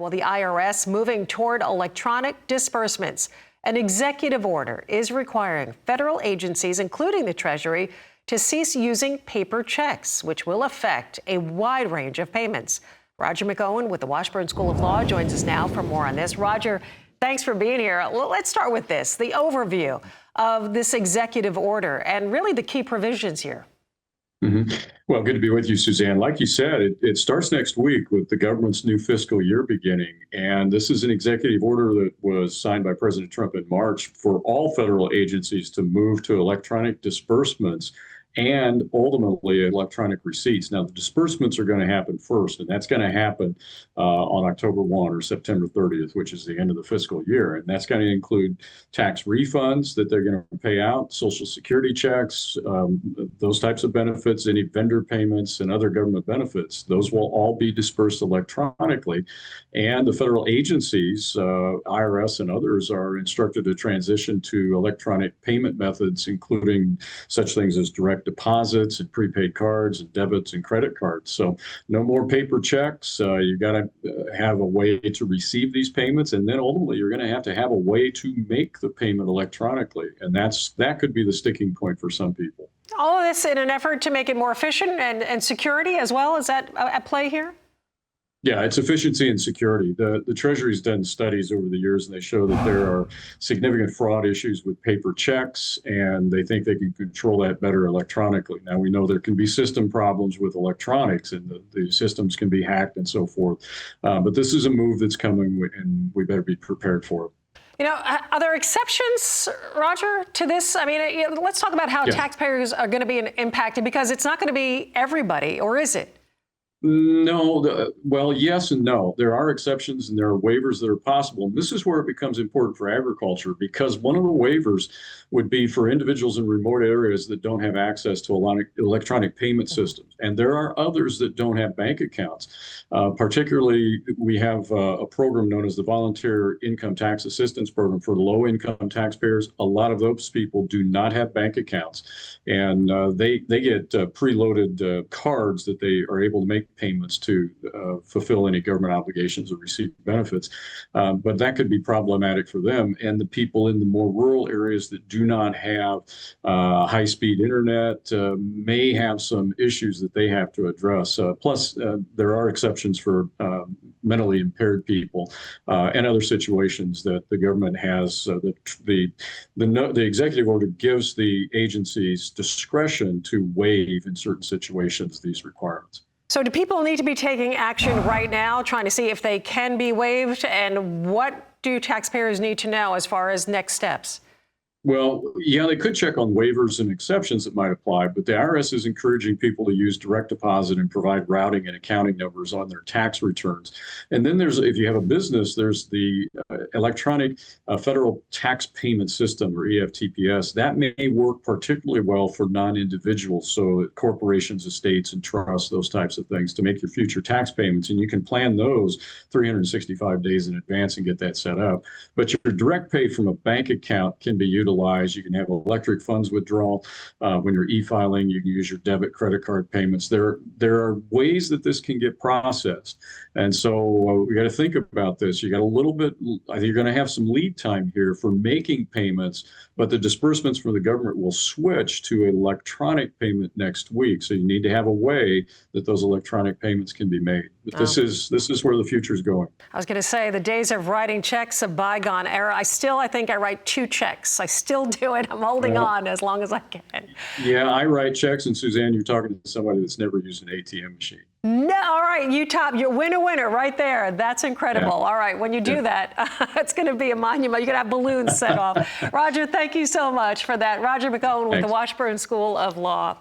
with the IRS moving toward electronic disbursements. An executive order is requiring federal agencies, including the Treasury, to cease using paper checks, which will affect a wide range of payments. Roger McEowen with the Washburn School of Law joins us now for more on this. Roger, thanks for being here. Let's start with this, the overview of this executive order and really the key provisions here. Well, good to be with you, Suzanne. Like you said, it starts next week with the government's new fiscal year beginning. And this is an executive order that was signed by President Trump in March for all federal agencies to move to electronic disbursements and ultimately electronic receipts. Now, the disbursements are going to happen first, and that's going to happen on October 1 or September 30th, which is the end of the fiscal year. And that's going to include tax refunds that they're going to pay out, Social Security checks, those types of benefits, any vendor payments and other government benefits. Those will all be dispersed electronically. And the federal agencies, IRS and others, are instructed to transition to electronic payment methods, including such things as direct deposits and prepaid cards and debits and credit cards. So no more paper checks. You got to have a way to receive these payments, and then ultimately you're going to have a way to make the payment electronically, and that could be the sticking point for some people. All of this in an effort to make it more efficient and security as well. Is that at play here? Yeah, it's efficiency and security. The Treasury's done studies over the years, and they show that there are significant fraud issues with paper checks, and they think they can control that better electronically. Now, we know there can be system problems with electronics, and the systems can be hacked and so forth. But this is a move that's coming, and we better be prepared for it. You know, are there exceptions, Roger, to this? I mean, let's talk about how taxpayers are going to be impacted, because it's not going to be everybody, or is it? No, well, yes and no. There are exceptions and there are waivers that are possible. And this is where it becomes important for agriculture, because one of the waivers would be for individuals in remote areas that don't have access to electronic payment systems. And there are others that don't have bank accounts. Particularly, we have a program known as the Volunteer Income Tax Assistance Program for low-income taxpayers. A lot of those people do not have bank accounts, and they get preloaded cards that they are able to make payments to fulfill any government obligations or receive benefits. But that could be problematic for them. And the people in the more rural areas that do not have high-speed internet may have some issues that they have to address. Plus, there are exceptions for mentally impaired people and other situations that the government has. The executive order gives the agencies discretion to waive in certain situations these requirements. So do people need to be taking action right now, trying to see if they can be waived? And what do taxpayers need to know as far as next steps? Well, yeah, they could check on waivers and exceptions that might apply, but the IRS is encouraging people to use direct deposit and provide routing and accounting numbers on their tax returns. And then if you have a business, there's the electronic federal tax payment system, or EFTPS. That may work particularly well for non-individuals, so corporations, estates, and trusts, those types of things, to make your future tax payments. And you can plan those 365 days in advance and get that set up. But your direct pay from a bank account can be utilized. You can have electric funds withdrawal when you're e-filing. You can use your debit, credit card payments. There are ways that this can get processed. And so we got to think about this. You got a little bit, I think you're going to have some lead time here for making payments, but the disbursements from the government will switch to electronic payment next week. So you need to have a way that those electronic payments can be made. But this is where the future is going. I was going to say, the days of writing checks, a bygone era. I think I write 2 checks. I still do it. I'm holding on as long as I can. Yeah, I write checks, and Suzanne, you're talking to somebody that's never used an ATM machine. No, all right, you're winner right there. That's incredible. Yeah. All right, when you do that, it's going to be a monument. You're going to have balloons set off. Roger, thank you so much for that. Roger McEowen with the Washburn School of Law.